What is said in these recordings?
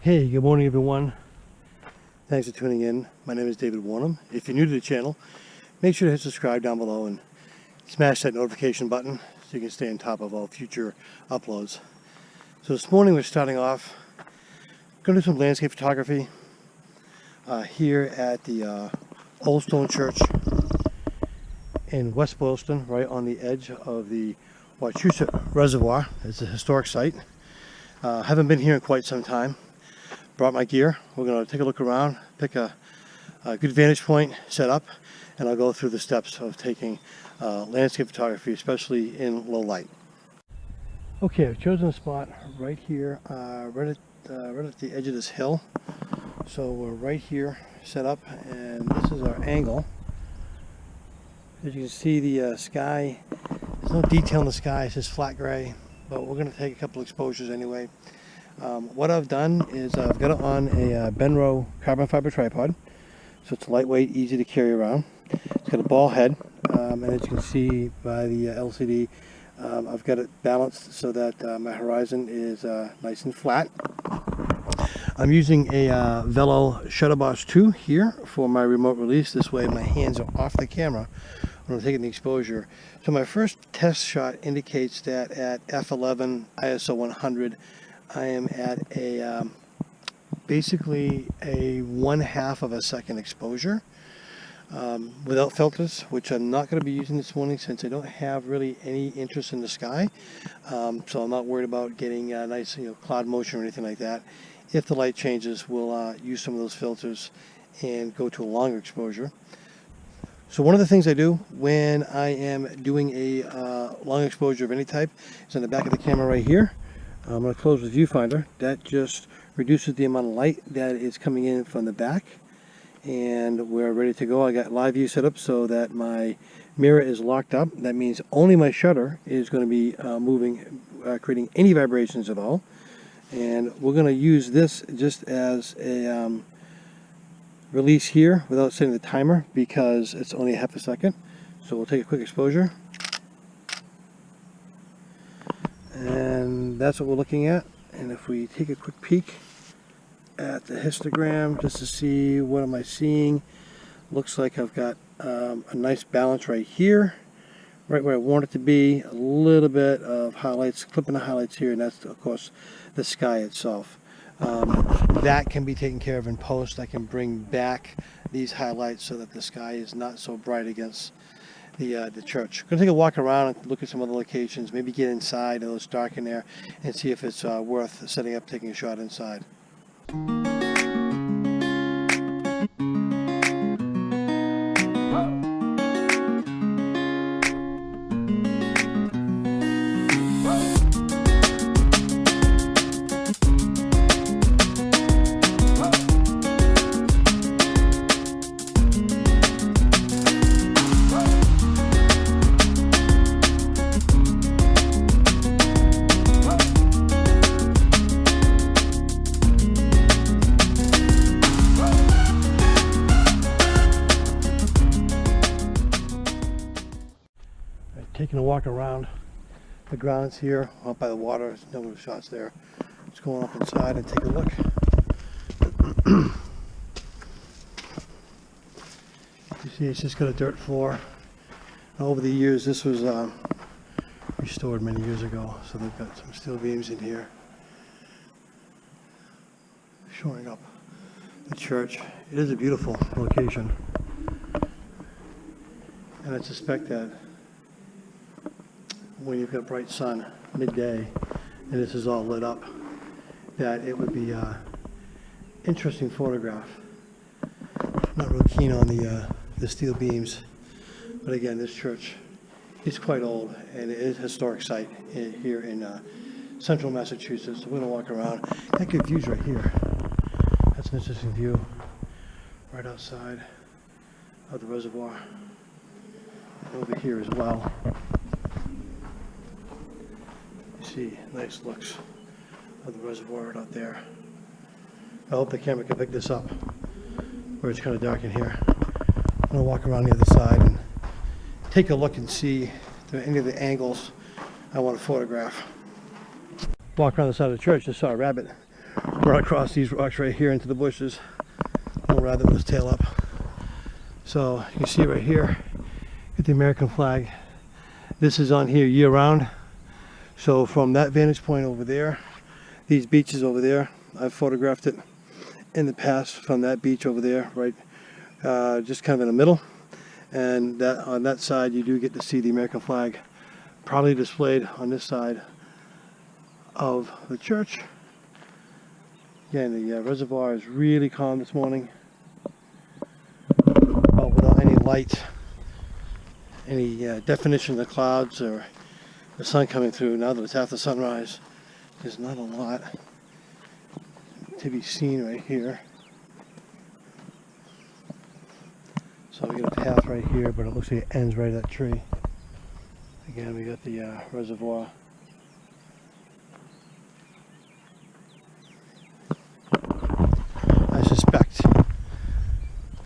Hey, good morning everyone. Thanks for tuning in. My name is David Warnham. If you're new to the channel, make sure to hit subscribe down below and smash that notification button so you can stay on top of all future uploads. So this morning we're starting off, going to do some landscape photography here at the Old Stone Church in West Boylston, right on the edge of the Wachusett Reservoir. It's a historic site. Haven't been here in quite some time. Brought my gear. We're going to take a look around, pick a good vantage point, set up, and I'll go through the steps of taking landscape photography, especially in low light. Okay, I've chosen a spot right here, right at the edge of this hill. So we're right here set up, and this is our angle. As you can see, the sky, there's no detail in the sky, it's just flat gray, but we're going to take a couple exposures anyway. What I've done is I've got it on a Benro carbon fiber tripod, so it's lightweight, easy to carry around. It's got a ball head, and as you can see by the LCD, I've got it balanced so that my horizon is nice and flat. I'm using a Vello Shutterboss II here for my remote release. This way my hands are off the camera when I'm taking the exposure. So my first test shot indicates that at f11 ISO 100, I am at a basically a 1/2 of a second exposure without filters, which I'm not going to be using this morning since I don't have really any interest in the sky. So I'm not worried about getting a nice cloud motion or anything like that. If the light changes, we'll use some of those filters and go to a longer exposure. So one of the things I do when I am doing a long exposure of any type is on the back of the camera right here. I'm going to close the viewfinder. That just reduces the amount of light that is coming in from the back, and we're ready to go. I got live view set up so that my mirror is locked up. That means only my shutter is going to be moving, creating any vibrations at all. And we're going to use this just as a release here without setting the timer because it's only 1/2 second. So we'll take a quick exposure. And that's what we're looking at. And if we take a quick peek at the histogram just to see what am I seeing, looks like I've got a nice balance right here, right where I want it to be. A little bit of highlights, clipping the highlights here, and that's of course the sky itself. That can be taken care of in post. I can bring back these highlights so that the sky is not so bright against the church. I'm going to take a walk around and look at some other locations, maybe get inside, although it's dark in there, and see if it's worth setting up, taking a shot inside. Taking a walk around the grounds here, up by the water. There's no shots there. Just going up inside and take a look. You see, it's just got a dirt floor. Over the years, this was restored many years ago, so they've got some steel beams in here, showing up the church. It is a beautiful location, and I suspect that when you've got bright sun midday and this is all lit up, that it would be an interesting photograph. Not real keen on the steel beams, but again, this church It's quite old, and it is a historic site here in central Massachusetts. So we're going to walk around. Got good views right here. That's an interesting view right outside of the reservoir. Over here as well. You see nice looks of the reservoir right out there. I hope the camera can pick this up where it's kind of dark in here. I'm going to walk around the other side and take a look and see if there are any of the angles I want to photograph. Walk around the side of the church, just saw a rabbit run across these rocks right here into the bushes. Little rabbit with his tail up. So you can see right here, get the American flag. This is on here year round. So from that vantage point over there, these beaches over there, I've photographed it in the past from that beach over there, right, just kind of in the middle. And that on that side you do get to see the American flag proudly displayed on this side of the church. Again, the reservoir is really calm this morning, but without any light, any definition of the clouds or the sun coming through. Now that it's after sunrise, there's not a lot to be seen right here. So we got a path right here, but it looks like it ends right at that tree. Again, we got the reservoir. I suspect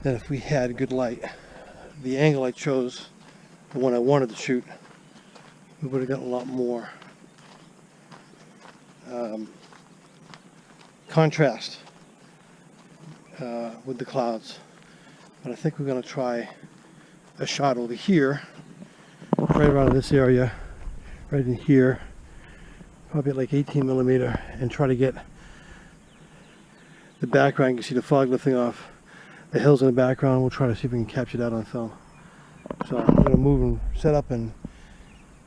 that if we had good light, the angle I chose, the one I wanted to shoot, we would have gotten a lot more contrast with the clouds. But I think we're going to try a shot over here, right around this area, right in here, probably at like 18mm, and try to get the background. You can see the fog lifting off the hills in the background. We'll try to see if we can capture that on film. So I'm going to move and set up and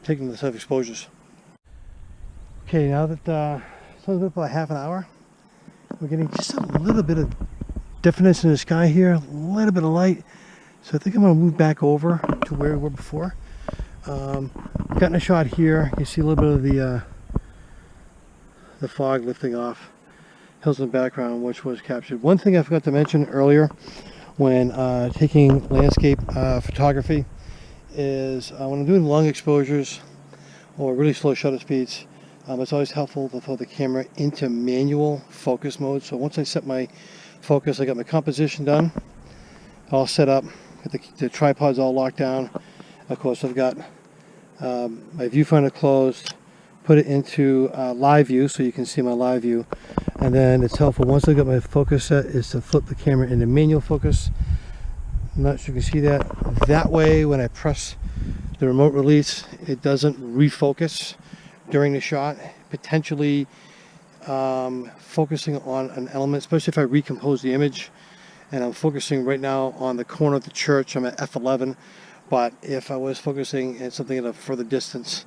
take them to self exposures. Okay, now that it's only been about half an hour, we're getting just a little bit of definition in the sky here, a little bit of light. So I think I'm going to move back over to where we were before. Gotten a shot here. You see a little bit of the fog lifting off, hills in the background, which was captured. One thing I forgot to mention earlier when taking landscape photography is when I'm doing long exposures or really slow shutter speeds, it's always helpful to throw the camera into manual focus mode. So once I set my focus, I got my composition done, all set up, got the tripods all locked down. Of course, I've got my viewfinder closed, put it into live view so you can see my live view. And then it's helpful, once I got my focus set, is to flip the camera into manual focus. I'm not sure you can see that. That way, when I press the remote release, it doesn't refocus during the shot, potentially focusing on an element, especially if I recompose the image. And I'm focusing right now on the corner of the church. I'm at f11, but if I was focusing at something at a further distance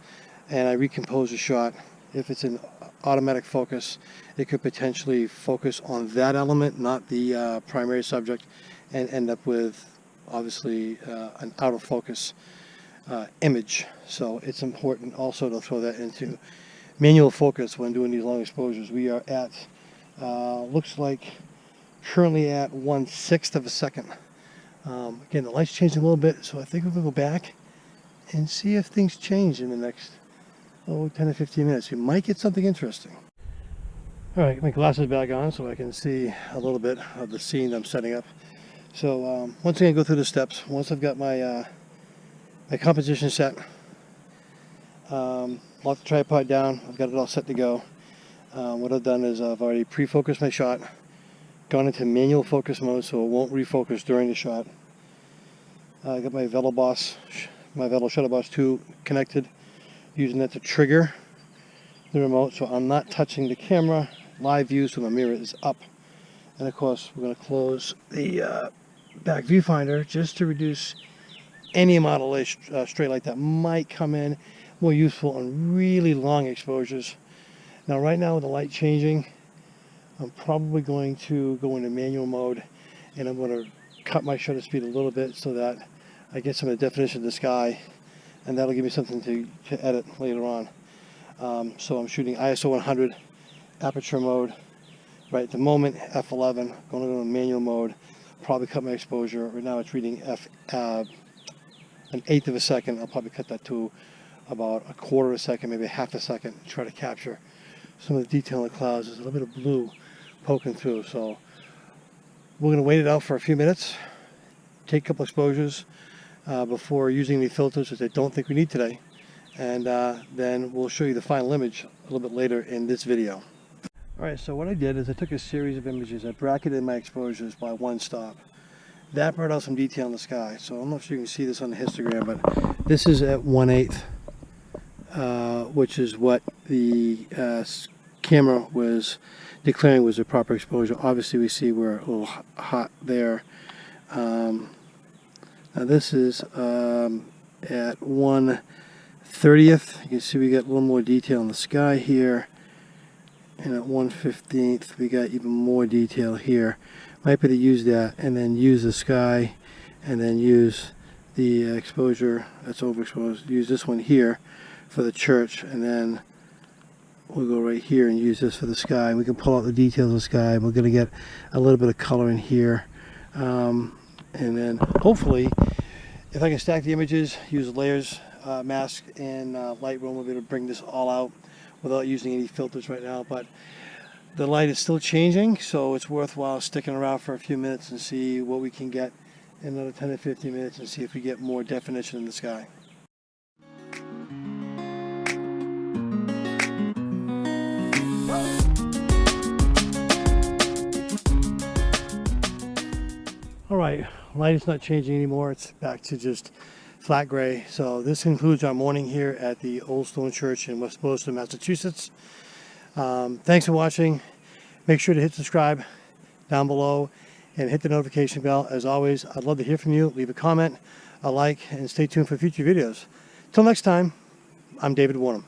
and I recompose the shot, if it's in automatic focus, it could potentially focus on that element, not the primary subject, and end up with obviously an out of focus image. So it's important also to throw that into manual focus when doing these long exposures. We are at looks like currently at 1/6 of a second. Again, the light's changing a little bit, so I think we're going to go back and see if things change in the next 10 to 15 minutes. You might get something interesting. All right, my glasses back on so I can see a little bit of the scene I'm setting up. So once again, go through the steps. Once I've got my my composition set, lock the tripod down, I've got it all set to go. What I've done is I've already pre-focused my shot, gone into manual focus mode so it won't refocus during the shot. I got my Vello Shutterboss II connected, using that to trigger the remote, so I'm not touching the camera. Live view, so my mirror is up. And of course, we're going to close the back viewfinder just to reduce any amount of stray light that might come in. More useful on really long exposures. Now, right now with the light changing, I'm probably going to go into manual mode, and I'm going to cut my shutter speed a little bit so that I get some of the definition of the sky and that'll give me something to edit later on. So I'm shooting ISO 100, aperture mode. Right at the moment, f11, going to go in manual mode, probably cut my exposure. Right now it's reading an eighth of a second. I'll probably cut that to about a quarter of a second, maybe half a second, to try to capture some of the detail in the clouds. There's a little bit of blue poking through, so we're going to wait it out for a few minutes, take a couple exposures before using any filters, which I don't think we need today, and then we'll show you the final image a little bit later in this video. Alright, so what I did is I took a series of images. I bracketed my exposures by one stop. That brought out some detail in the sky. So I don't know if you can see this on the histogram, but this is at 1/8, which is what the camera was declaring was the proper exposure. Obviously we see we're a little hot there. Now this is at 1/30. You can see we got a little more detail in the sky here. And at 1/15 we got even more detail here. Might be to use that and then use the sky and then use the exposure that's overexposed. Use this one here for the church, and then we'll go right here and use this for the sky. We can pull out the details of the sky. We're going to get a little bit of color in here, and then hopefully if I can stack the images, use layers mask in Lightroom, we'll be able to bring this all out without using any filters right now. But the light is still changing, so it's worthwhile sticking around for a few minutes and see what we can get in another 10 to 15 minutes and see if we get more definition in the sky. Alright, light is not changing anymore. It's back to just flat gray. So this concludes our morning here at the Old Stone Church in West Boylston, Massachusetts. Thanks for watching. Make sure to hit subscribe down below and hit the notification bell. As always, I'd love to hear from you. Leave a comment, a like, and stay tuned for future videos. Till next time, I'm David Warnham.